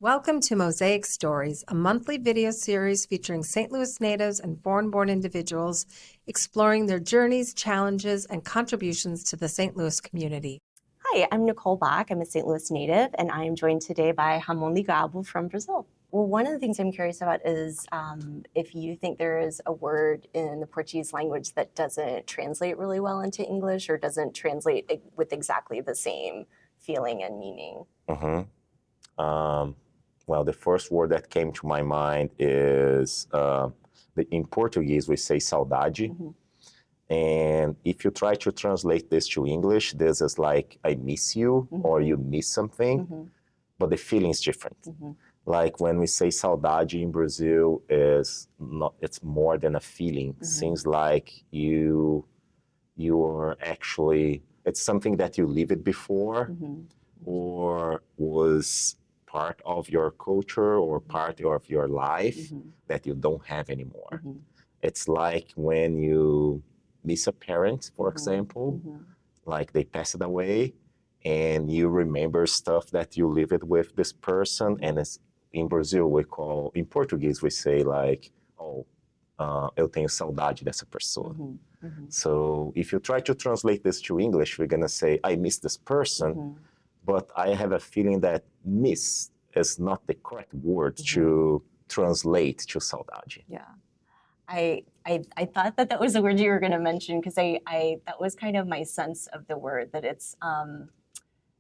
Welcome to Mosaic Stories, a monthly video series featuring St. Louis natives and foreign-born individuals exploring their journeys, challenges, and contributions to the St. Louis community. Hi, I'm Nicole Bach. I'm a St. Louis native, and I am joined today by Ramon Ligabo from Brazil. Well, one of the things I'm curious about is if you think there is a word in the Portuguese language that doesn't translate really well into English or doesn't translate with exactly the same feeling and meaning. Well, the first word that came to my mind is, in Portuguese, we say saudade. Mm-hmm. And if you try to translate this to English, this is like, I miss you, Mm-hmm. or you miss something, Mm-hmm. but the feeling is different. Mm-hmm. Like when we say saudade in Brazil, it's more than a feeling. Mm-hmm. Seems like you are actually, it's something that you lived before, Mm-hmm. or was part of your culture or part of your life Mm-hmm. that you don't have anymore. Mm-hmm. It's like when you miss a parent, for Mm-hmm. example, Mm-hmm. like they passed away, and you remember stuff that you lived with this person. And it's, in Brazil, in Portuguese, we say like, eu tenho saudade dessa pessoa. Mm-hmm. Mm-hmm. So if you try to translate this to English, we're gonna say, I miss this person. Mm-hmm. But I have a feeling that miss is not the correct word Mm-hmm. to translate to saudade. Yeah. I thought that was the word you were going to mention because that was kind of my sense of the word, that it's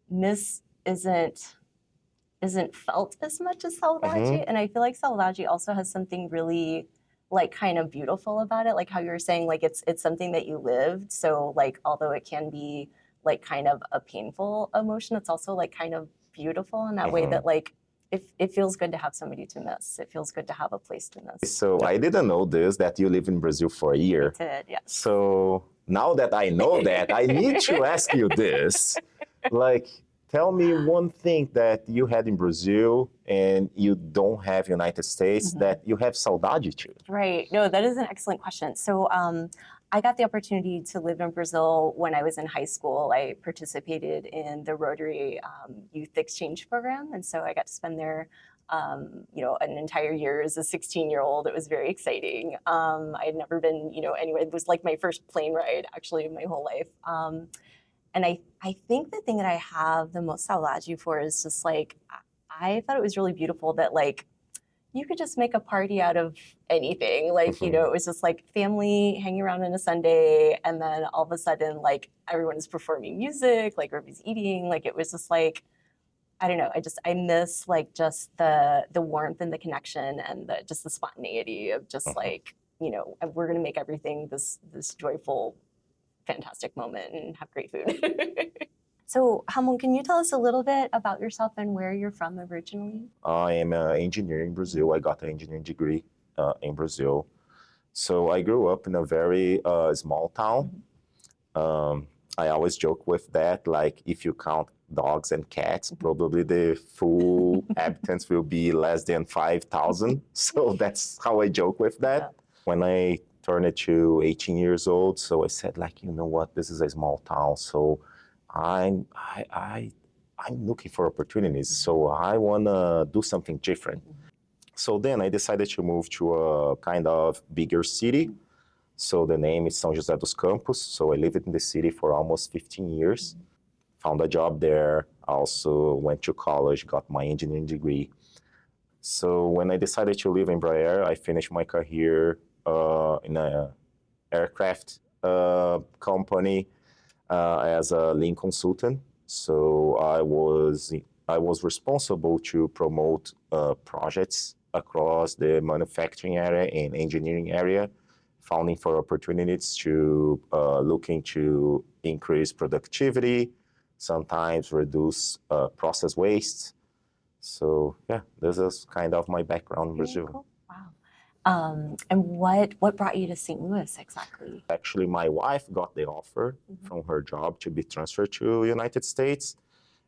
miss isn't felt as much as saudade, and I feel like saudade also has something really like kind of beautiful about it, like how you were saying, like it's something that you lived, so like although it can be like kind of a painful emotion, it's also like kind of beautiful in that way that like it feels good to have somebody to miss. It feels good to have a place to miss. So I didn't know this, that you live in Brazil for a year. I did, yes. So now that I know that, I need to ask you this. Like, tell me one thing that you had in Brazil and you don't have United States that you have saudade to. Right. No, that is an excellent question. So I got the opportunity to live in Brazil when I was in high school. I participated in the Rotary Youth Exchange Program, and so I got to spend there an entire year as a 16-year-old. It was very exciting. I had never been, anywhere. It was like my first plane ride, actually, in my whole life. And I think the thing that I have the most saudade for is just like, I thought it was really beautiful that like, you could just make a party out of anything. Like, it was just like family hanging around on a Sunday, and then all of a sudden, like everyone is performing music, like everybody's eating. Like it was just like, I don't know. I miss like just the warmth and the connection and just the spontaneity of just like, we're gonna make everything this joyful, fantastic moment and have great food. So, Ramon, can you tell us a little bit about yourself and where you're from originally? I am an engineer in Brazil. I got an engineering degree in Brazil. So I grew up in a very small town. I always joke with that, like if you count dogs and cats, probably the full inhabitants will be less than 5,000. So that's how I joke with that. Yeah. When I turned to 18 years old, so I said like, you know what, this is a small town. So I'm looking for opportunities, so I want to do something different. So then I decided to move to a kind of bigger city. So the name is São José dos Campos. So I lived in the city for almost 15 years. Found a job there. Also went to college, got my engineering degree. So when I decided to live in Embraer, I finished my career in an aircraft company as a lean consultant. So I was responsible to promote projects across the manufacturing area and engineering area, finding for opportunities to looking to increase productivity, sometimes reduce process waste. So yeah, this is kind of my background in Brazil. Cool. Wow. And what brought you to St. Louis exactly? Actually, my wife got the offer from her job to be transferred to United States.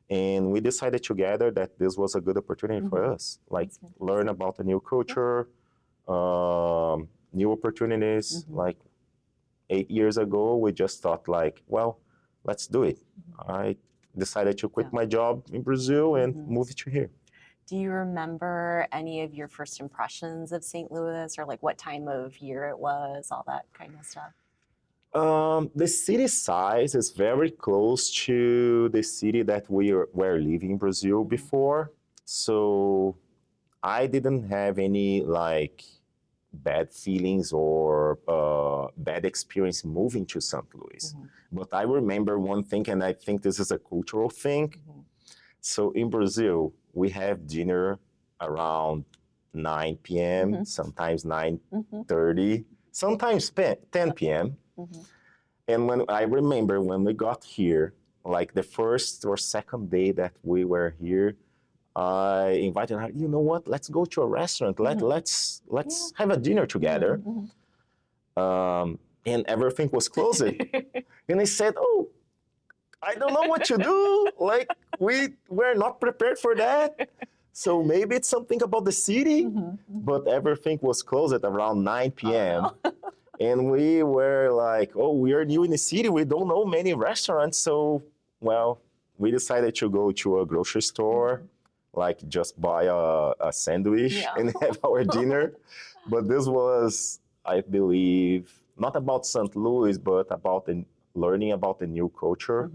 And we decided together that this was a good opportunity for us, like learn about a new culture, new opportunities. Like 8 years ago, we just thought like, well, let's do it. I decided to quit my job in Brazil and move to here. Do you remember any of your first impressions of St. Louis, or like what time of year it was, all that kind of stuff? The city size is very close to the city that were living in Brazil before. So I didn't have any like bad feelings or bad experience moving to St. Louis. But I remember one thing, and I think this is a cultural thing. So in Brazil, we have dinner around 9 p.m., sometimes 9:30, sometimes 10 p.m. And when I remember when we got here, like the first or second day that we were here, I invited her, you know what, let's go to a restaurant. Let's have a dinner together. And everything was closed. And I said, oh, I don't know what to do. Like we're not prepared for that. So maybe it's something about the city, but everything was closed at around 9 p.m. Oh, no. And we were like, oh, we are new in the city. We don't know many restaurants. So, well, we decided to go to a grocery store, like just buy a sandwich and have our dinner. But this was, I believe, not about St. Louis, but about learning about the new culture.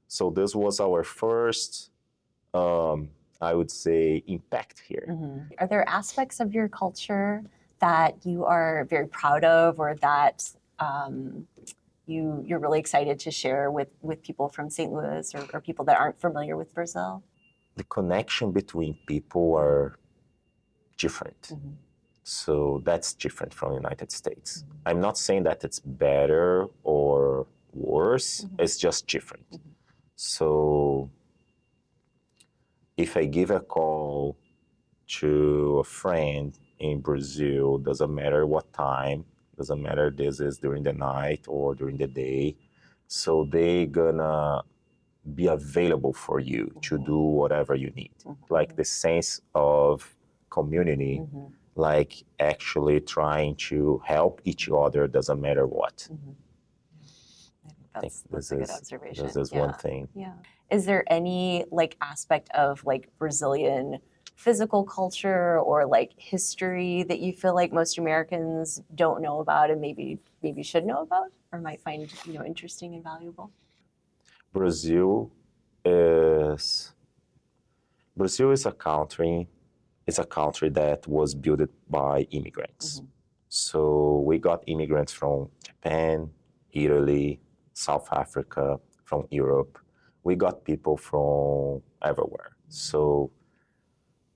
So this was our first, I would say, impact here. Are there aspects of your culture that you are very proud of, or that you're really excited to share with people from St. Louis, or people that aren't familiar with Brazil? The connection between people are different. So that's different from the United States. I'm not saying that it's better or worse, it's just different. So if I give a call to a friend in Brazil, doesn't matter what time, doesn't matter this is during the night or during the day, so they gonna be available for you to do whatever you need. Like the sense of community, like actually trying to help each other, doesn't matter what. I think That's a good observation. This is one thing. Yeah. Is there any like aspect of like Brazilian physical culture or like history that you feel like most Americans don't know about and maybe should know about, or might find, interesting and valuable? Brazil is a country. It's a country that was built by immigrants. So we got immigrants from Japan, Italy, South Africa, from Europe. We got people from everywhere. So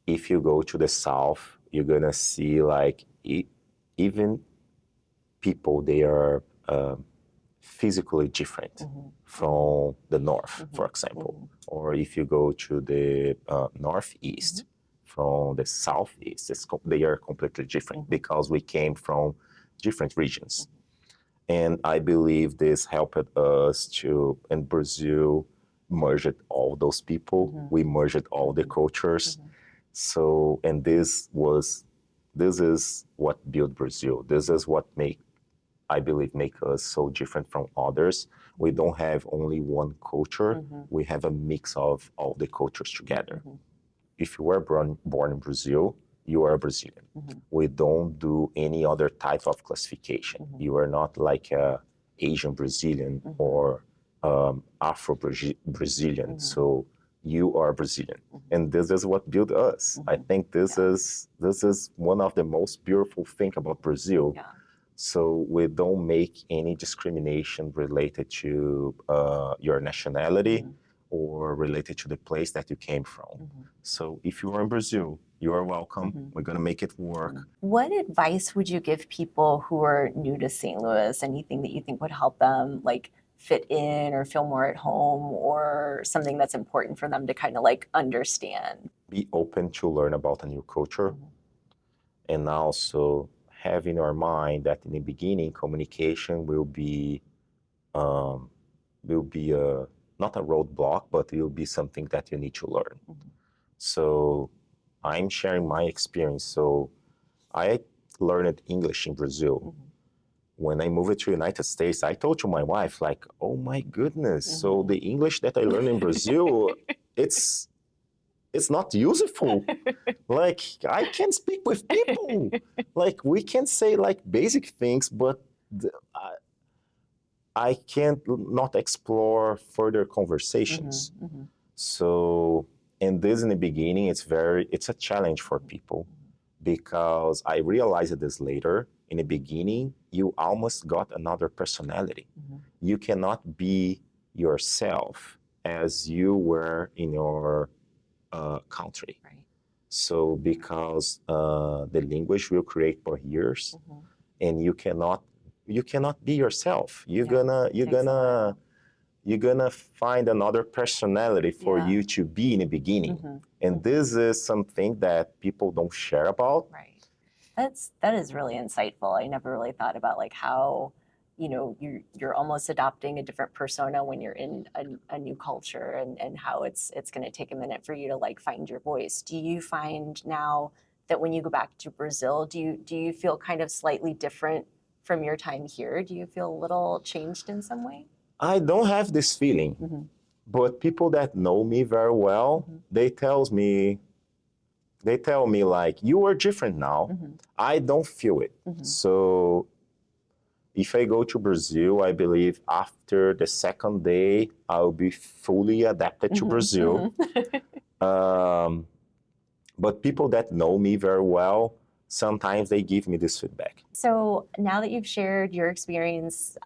if you go to the South, you're gonna see like even people, they are physically different from the North, for example. Or if you go to the Northeast, from the Southeast, they are completely different because we came from different regions. And I believe this helped us to, in Brazil, merged all those people. We merged all the cultures. So, and this is what built Brazil. This is what I believe, make us so different from others. We don't have only one culture. We have a mix of all the cultures together. If you were born in Brazil, you are a Brazilian. We don't do any other type of classification. You are not like a Asian Brazilian or Afro-Brazilian. So you are Brazilian. And this is what built us. I think this is one of the most beautiful things about Brazil. So we don't make any discrimination related to your nationality or related to the place that you came from. So if you are in Brazil, you are welcome. We're gonna make it work. What advice would you give people who are new to St. Louis? Anything that you think would help them like fit in or feel more at home, or something that's important for them to kind of like understand? Be open to learn about a new culture, and also have in our mind that in the beginning, communication will be not a roadblock, but it will be something that you need to learn. So I'm sharing my experience. So I learned English in Brazil. When I moved to the United States, I told to my wife, like, oh my goodness, so the English that I learned in Brazil, it's it's not useful. Like, I can speak with people. Like, we can say like basic things, but I can't not explore further conversations. So, and this in the beginning, it's a challenge for people because I realized this later. In the beginning, you almost got another personality. You cannot be yourself as you were in your country. Right. So, because the language will create barriers, and you cannot be yourself. You're gonna find another personality for you to be in the beginning. And this is something that people don't share about. Right. That is really insightful. I never really thought about like how, you know, you're almost adopting a different persona when you're in a new culture, and how it's going to take a minute for you to like find your voice. Do you find now that when you go back to Brazil, do you feel kind of slightly different from your time here? Do you feel a little changed in some way? I don't have this feeling, but people that know me very well, they tell me like, you are different now. I don't feel it. So if I go to Brazil, I believe after the second day, I'll be fully adapted to Brazil. But people that know me very well, sometimes they give me this feedback. So now that you've shared your experience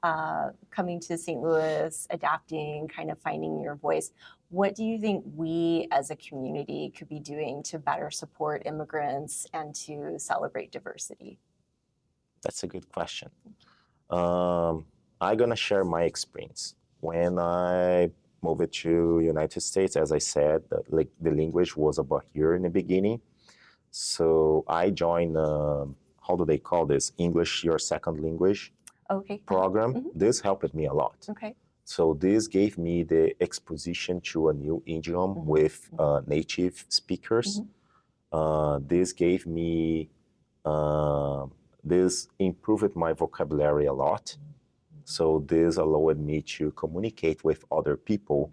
coming to St. Louis, adapting, kind of finding your voice, what do you think we as a community could be doing to better support immigrants and to celebrate diversity? That's a good question. I'm gonna share my experience. When I moved to United States, as I said, the language was a barrier in the beginning. So I joined, how do they call this? English Your Second Language program. This helped me a lot. Okay. So this gave me the exposition to a new idiom with native speakers. This gave me, this improved my vocabulary a lot. So this allowed me to communicate with other people.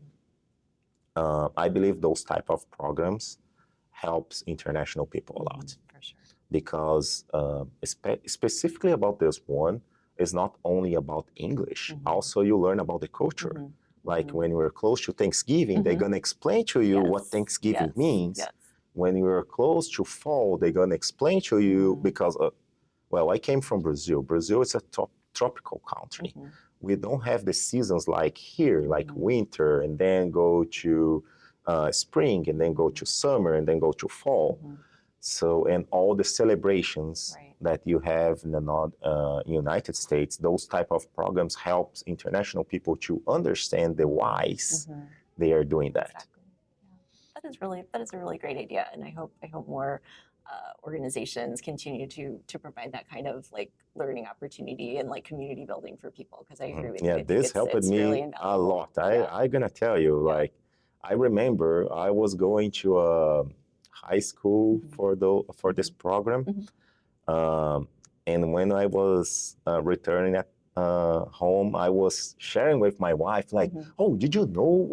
I believe those type of programs helps international people a lot. For sure. Because specifically about this one, it's not only about English. Also, you learn about the culture. Like when we're close to Thanksgiving, they're gonna explain to you what Thanksgiving means. When you're close to fall, they're gonna explain to you because, well, I came from Brazil. Brazil is a tropical country. We don't have the seasons like here, like winter, and then go to spring, and then go to summer, and then go to fall. So, and all the celebrations that you have in the United States, those type of programs helps international people to understand the whys they are doing that. Exactly. Yeah. That is a really great idea, and I hope more organizations continue to provide that kind of like learning opportunity and like community building for people, because I agree with you. Yeah, this helped me really a lot. I'm gonna tell you, like, I remember I was going to a high school for this program, and when I was returning at home, I was sharing with my wife, like, oh, did you know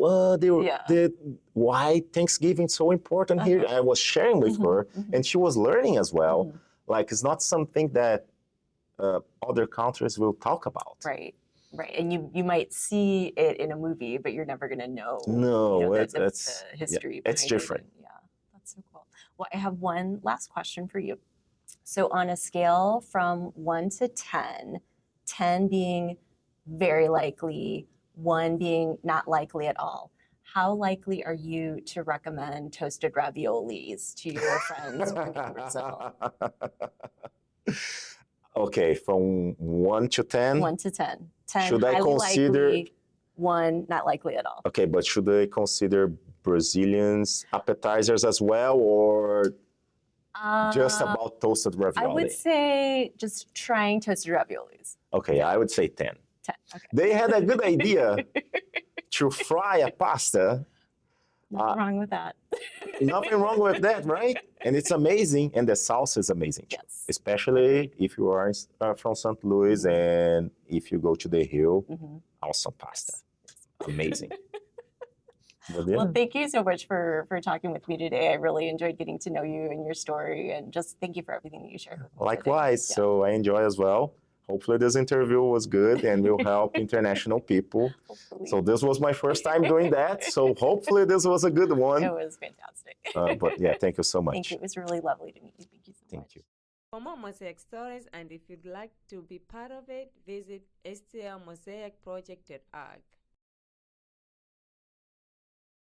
why Thanksgiving is so important here? I was sharing with her, and she was learning as well. Like, it's not something that other countries will talk about. Right. And you might see it in a movie, but you're never going to know. No, the history. Yeah, it's different. Yeah, that's so cool. Well, I have one last question for you. So, on a scale from 1 to 10, 10 being very likely, 1 being not likely at all, how likely are you to recommend toasted raviolis to your friends from Brazil? Okay, from 1 to 10? 1 to 10. 10 should highly I consider likely, 1 not likely at all. Okay, but should I consider Brazilians appetizers as well, or just about toasted ravioli? I would say just trying toasted raviolis. Okay, I would say 10. 10. Okay. They had a good idea to fry a pasta. Nothing wrong with that. Nothing wrong with that, right? And it's amazing, and the sauce is amazing too. Yes. Especially if you are from St. Louis and if you go to the hill, awesome pasta. Amazing. But yeah, Well, thank you so much for talking with me today. I really enjoyed getting to know you and your story, and just thank you for everything that you shared with me today. likewise. Yeah, So I enjoy as well. Hopefully this interview was good and will help international people. hopefully. So this was my first time doing that. So hopefully this was a good It one. was fantastic. But yeah, thank you so Thank much. you. It was really lovely to meet you. Thank you so Thank much. you. For more Mosaic Stories, and if you'd like to be part of it, visit stlmosaicproject.org.